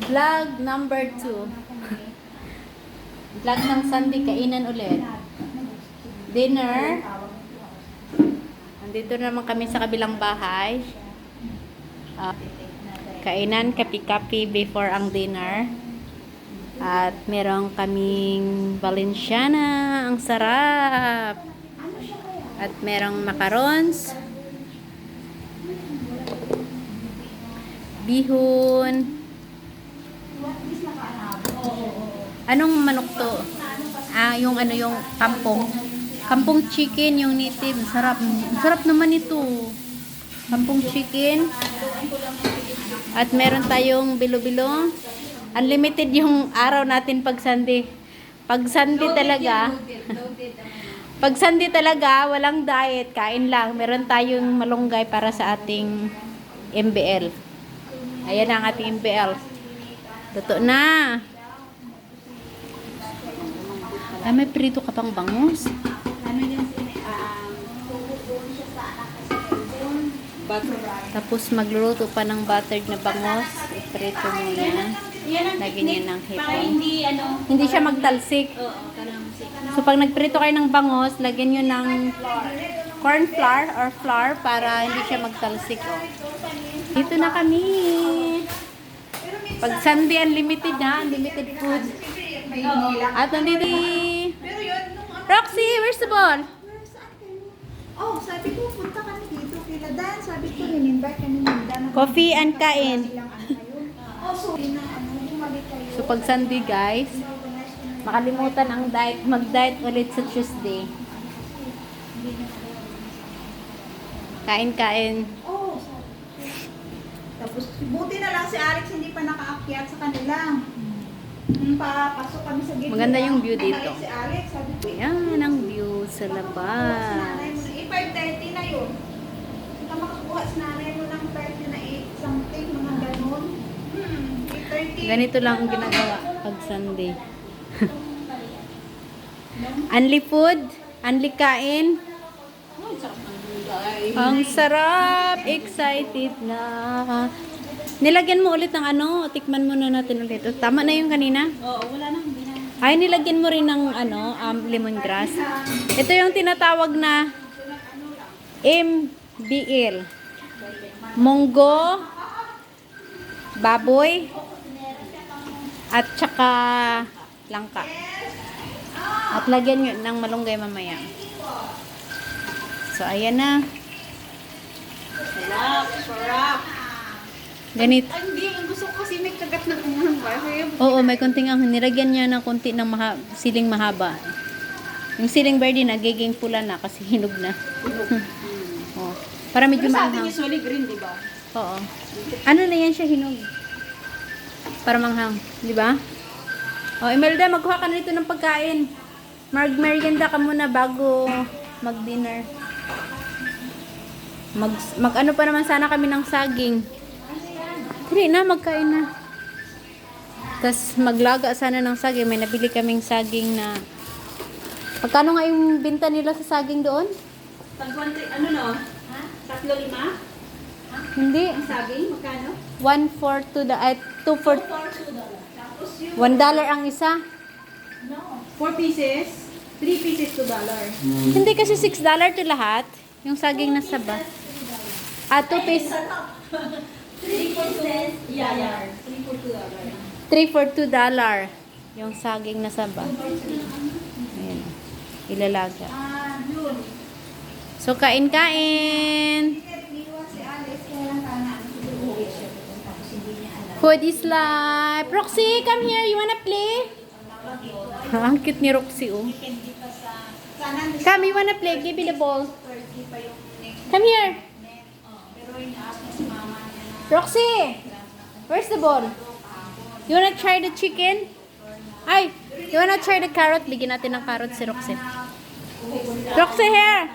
Vlog number 2. Vlog ng Sunday, kainan ulit. Dinner. Nandito naman kami sa kabilang bahay. Kainan, kapi-kapi before ang dinner. At meron kaming Valenciana. Ang sarap. At merong macarons. Bihon. Anong manok to? Yung kampong. Kampong chicken, yung native. Sarap. Sarap naman ito. Kampong chicken. At meron tayong bilo-bilo. Unlimited yung araw natin pag Sunday. Pag Sunday talaga. Pag Sunday talaga, walang diet. Kain lang. Meron tayong malunggay para sa ating MBL. Ayan ang ating MBL. Totoo na. Ay, may prito ka pang bangus. Tapos magluluto pa ng buttered na bangus. Iprito mo yan. Lagyan niya ng hipon. Hindi siya magtalsik. So, pag nagprito kayo ng bangus, lagyan nyo ng corn flour or flour para hindi siya magtalsik. Oh. Dito na kami. Pag Sunday, unlimited na. Unlimited food. At nandito Roxy, where's the ball? Oh, sabi ko, punta kami dito kila Dan. Sabi ko, in-invite kami ng Dan. Coffee and kain. Oh, so, bumalik kayo. So, pag Sunday, guys, makalimutan ang diet. Mag-diet ulit sa Tuesday. Kain-kain. Oh, tapos, buti na lang si Alex hindi pa nakaakyat sa kanila. Papasok kami sa gate. Maganda yung view dito. Si Alex, sabi ko, Ayan ang view sa labas. 5:30 na yun. Hindi ka makakuha sa nanay mo ng 30 na 8 something, mga ganun. 8:30. Ganito lang ang ginagawa pag Sunday. Unli food, unli kain. Ang sarap! Excited na. Nilagyan mo ulit ng tikman mo na natin ulit. Tama na yung kanina? Oo, wala na. Ay, nilagyan mo rin ng lemongrass. Ito yung tinatawag na MBL. Munggo, baboy, at saka langka. At lagyan nyo ng malunggay mamaya. So, ayan na. Sarap. Ganito. Hindi, ang gusto ko kasi may kagat ng umang bahay. Oo, may konting nilagyan niya ng konti ng siling mahaba. Yung siling verde nagiging pula na kasi hinog na. Oh, para medyo Pero sa atin maanghang. usually green, di ba? Oo. Ano na yan siya hinog? Para manghang, di ba? Oh, Imelda, magkuha ka na nito ng pagkain. Mag-merienda ka muna bago mag-dinner. Mag-ano pa naman sana kami ng saging. Hindi na, magkain na. Tapos maglaga sana ng saging. May nabili kaming saging na... Magkano nga yung binta nila sa saging doon? Ano no? Ha? 3-5? Hindi. Ang saging, magkano? 1 for 2, 2 for... Tapos yung... $1 ang isa. No. 4 pieces, 3 pieces $2. Hindi kasi $6 to lahat. Yung saging na saba. 2 pieces. 3 pieces? Yeah. 3 for $2. 3 for $2. Yung saging na saba. Ayan. Ilalaga. Yun. So, kain-kain. Food is life. Roxy, come here. You wanna play? Ang cute ni Roxy, oh. Come, you wanna play? Give me the ball. Come here. Roxy, where's the ball? You wanna try the chicken? Ay, you wanna try the carrot? Bigyan natin ng carrot si Roxy. Roxy, here.